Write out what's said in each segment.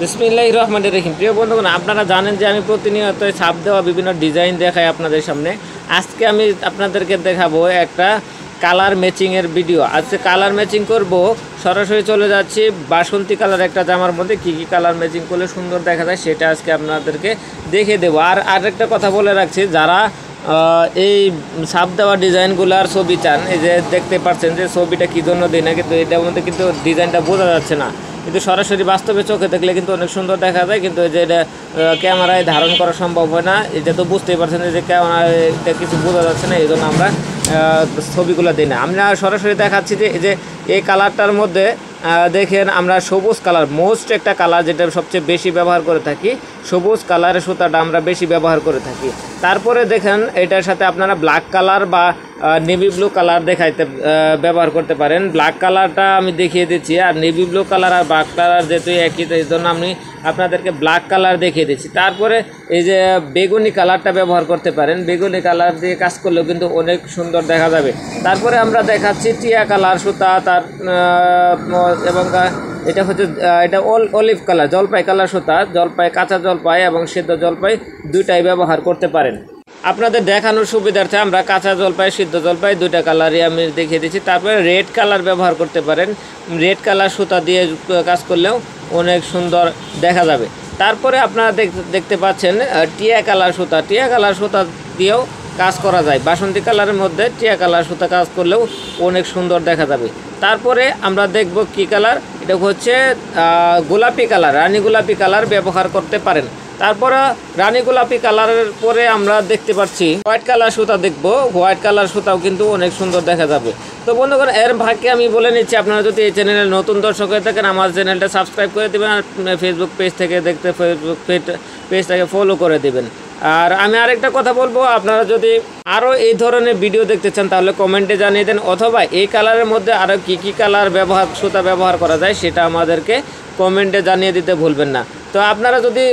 বিসমিল্লাহির রহমানির রহিম। প্রিয় বন্ধুগণ, আপনারা জানেন যে আমি প্রতিনিয়ত ছাপ দেওয়া বিভিন্ন ডিজাইন দেখাই আপনাদের সামনে। আজকে আমি আপনাদেরকে দেখাবো একটা কালার ম্যাচিংয়ের ভিডিও। আজকে কালার ম্যাচিং করব, সরাসরি চলে যাচ্ছি বাসন্তী কালার একটা জামার মধ্যে কী কী কালার ম্যাচিং করলে সুন্দর দেখা যায় সেটা আজকে আপনাদেরকে দেখিয়ে দেবো। আর আরেকটা কথা বলে রাখছি, যারা এই ছাপ দেওয়া ডিজাইনগুলোর ছবি চান, এই যে দেখতে পাচ্ছেন যে ছবিটা কী জন্য দিই না, কিন্তু এটার মধ্যে কিন্তু ডিজাইনটা বোঝা যাচ্ছে না, কিন্তু সরাসরি বাস্তবে চোখে দেখলে কিন্তু অনেক সুন্দর দেখা যায়। কিন্তু এই যে এটা ক্যামেরায় ধারণ করা সম্ভব হয় না, এটা তো বুঝতেই পারছেন যে ক্যামেরায় এটা কিছু বোঝা যাচ্ছে না, এই জন্য আমরা ছবিগুলো দিই না। আমরা সরাসরি দেখাচ্ছি যে এই যে এই কালারটার মধ্যে দেখেন আমরা সবুজ কালার, মোস্ট একটা কালার যেটা সবচেয়ে বেশি ব্যবহার করে থাকি, সবুজ কালারের সুতাটা আমরা বেশি ব্যবহার করে থাকি। তারপরে দেখেন এটার সাথে আপনারা ব্ল্যাক কালার বা নেভি ব্লু কালার দেখাইতে ব্যবহার করতে পারেন। ব্ল্যাক কালারটা আমি দেখিয়ে দিচ্ছি, আর নেভি ব্লু কালার আর ব্ল্যাক কালার যেহেতু একই, এই জন্য আমি আপনাদেরকে ব্ল্যাক কালার দেখিয়ে দিচ্ছি। তারপরে এই যে বেগুনি কালারটা ব্যবহার করতে পারেন, বেগুনি কালার দিয়ে কাজ করলেও কিন্তু অনেক সুন্দর দেখা যাবে। তারপরে আমরা দেখাচ্ছি টিয়া কালার সুতা, তার এবং এটা হচ্ছে এটা অলিভ কালার, জলপাই কালার সুতা, জলপাই, কাঁচা জলপাই এবং সিদ্ধ জলপাই দুইটাই ব্যবহার করতে পারেন। আপনাদের দেখানোর সুবিধার্থে আমরা কাঁচা জলপাই, সিদ্ধ জলপাই দুইটা কালারই আমি দেখিয়ে দিচ্ছি। তারপরে রেড কালার ব্যবহার করতে পারেন, রেড কালার সুতা দিয়ে কাজ করলেও অনেক সুন্দর দেখা যাবে। তারপরে আপনারা দেখতে পাচ্ছেন টিয়া কালার সুতা, টিয়া কালার সুতা দিয়েও কাজ করা যায়। বাসন্তী কালারের মধ্যে টিয়া কালার সুতা কাজ করলেও অনেক সুন্দর দেখা যাবে। তারপরে আমরা দেখব কি কালার, এটা হচ্ছে গোলাপি কালার, রানী গোলাপি কালার ব্যবহার করতে পারেন। তারপরে রানী গোলাপি কালারের পরে আমরা দেখতে পাচ্ছি হোয়াইট কালার সুতা দেখব, হোয়াইট কালার সুতাও কিন্তু অনেক সুন্দর দেখা যাবে। তো বন্ধুগণ, এর ভাগে আমি বলে নিচ্ছি, আপনারা যদি এই চ্যানেলের নতুন দর্শক হয়ে থাকেন আমার চ্যানেলটা সাবস্ক্রাইব করে দেবেন, আর ফেসবুক পেজ থেকে দেখতে ফেসবুক পেজটাকে ফলো করে দেবেন। আর আমি আরেকটা কথা বলবো, আপনারা যদি আরও এই ধরনের ভিডিও দেখতে চান তাহলে কমেন্টে জানিয়ে দেন, অথবা এই কালারের মধ্যে আরও কী কী কালার সুতা ব্যবহার করা যায় সেটা আমাদেরকে কমেন্টে জানিয়ে দিতে ভুলবেন না। তো আপনারা যদি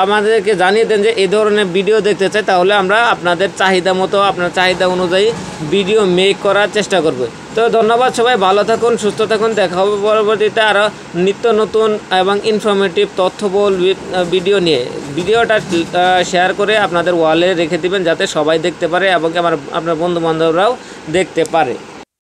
আমাদেরকে জানিয়ে দেন যে এই ধরনের ভিডিও দেখতে চাই, তাহলে আমরা আপনাদের চাহিদা মতো, আপনার চাহিদা অনুযায়ী ভিডিও মেক করার চেষ্টা করব। তো ধন্যবাদ, সবাই ভালো থাকুন, সুস্থ থাকুন, দেখা হবে পরবর্তীতে আরও নিত্য নতুন এবং ইনফরমেটিভ তথ্যবহুল ভিডিও নিয়ে। ভিডিওটা শেয়ার করে আপনাদের ওয়ালে রেখে দিবেন যাতে সবাই দেখতে পারে এবং আপনার বন্ধুবান্ধবরাও দেখতে পারে।